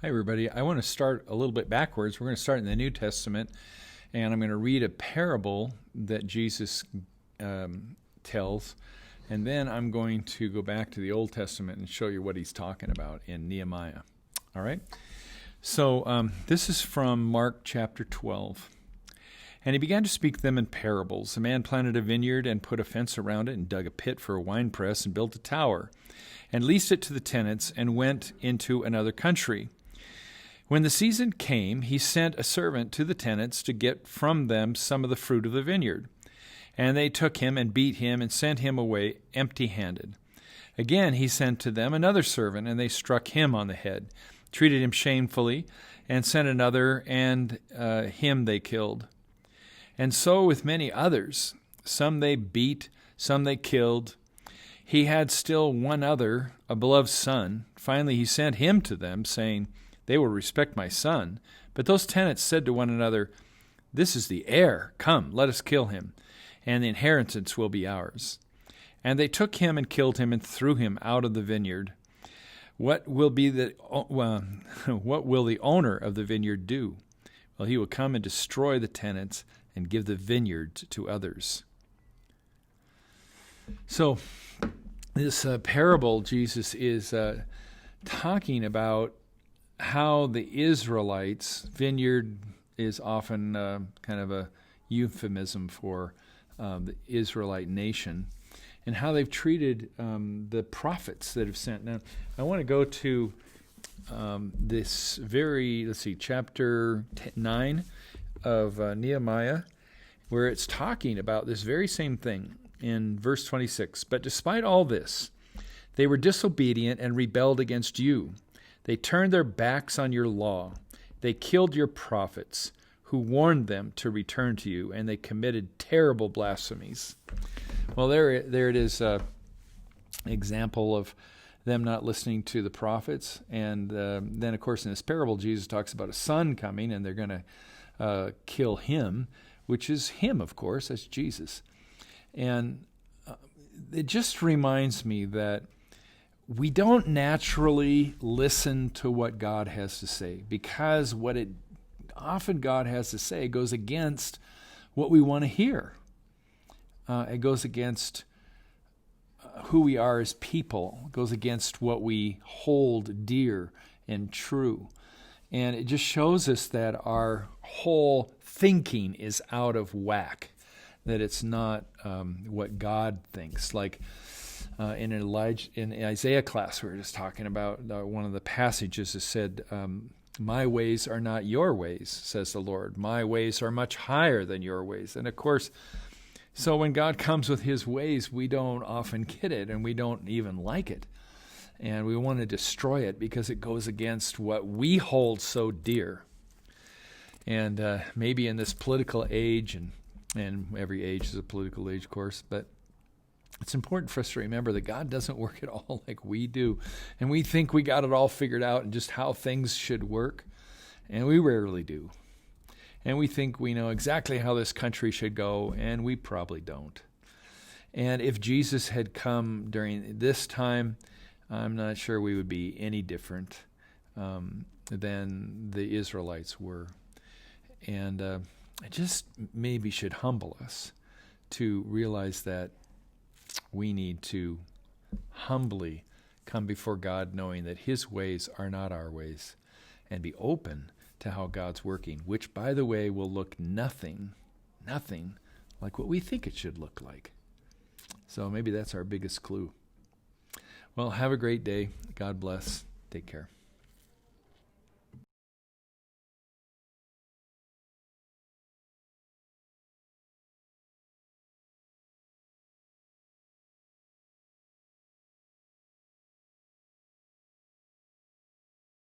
Hi, everybody. I want to start a little bit backwards. We're going to start in the New Testament, and I'm going to read a parable that Jesus tells, and then I'm going to go back to the Old Testament and show you what he's talking about in Nehemiah. All right? So this is from Mark chapter 12. And he began to speak to them in parables. A man planted a vineyard and put a fence around it and dug a pit for a winepress and built a tower and leased it to the tenants and went into another country. When the season came, he sent a servant to the tenants to get from them some of the fruit of the vineyard. And they took him and beat him and sent him away empty-handed. Again he sent to them another servant, and they struck him on the head, treated him shamefully, and sent another, and him they killed. And so with many others, some they beat, some they killed. He had still one other, a beloved son. Finally he sent him to them, saying, "They will respect my son." But those tenants said to one another, "This is the heir. Come, let us kill him, and the inheritance will be ours." And they took him and killed him and threw him out of the vineyard. What will the owner of the vineyard do? Well, he will come and destroy the tenants and give the vineyard to others. So this parable, Jesus is talking about how the Israelites, vineyard is often kind of a euphemism for the Israelite nation, and how they've treated the prophets that have sent. Now, I want to go to this chapter 9 of Nehemiah, where it's talking about this very same thing in verse 26. But despite all this, they were disobedient and rebelled against you. They turned their backs on your law. They killed your prophets, who warned them to return to you, and they committed terrible blasphemies. Well, there it is, example of them not listening to the prophets. And then, of course, in this parable, Jesus talks about a son coming, and they're going to kill him, which is him, of course, that's Jesus. And it just reminds me that we don't naturally listen to what God has to say, because often God has to say goes against what we want to hear. It goes against who we are as people. It goes against what we hold dear and true. And it just shows us that our whole thinking is out of whack, that it's not what God thinks. Like in Isaiah class, we were just talking about one of the passages that said, "My ways are not your ways, says the Lord. My ways are much higher than your ways." And of course, so when God comes with his ways, we don't often get it, and we don't even like it. And we want to destroy it because it goes against what we hold so dear. And maybe in this political age, and every age is a political age, of course, but it's important for us to remember that God doesn't work at all like we do. And we think we got it all figured out and just how things should work. And we rarely do. And we think we know exactly how this country should go, and we probably don't. And if Jesus had come during this time, I'm not sure we would be any different than the Israelites were. And it just maybe should humble us to realize that we need to humbly come before God, knowing that his ways are not our ways, and be open to how God's working, which, by the way, will look nothing like what we think it should look like. So maybe that's our biggest clue. Well, have a great day. God bless. Take care.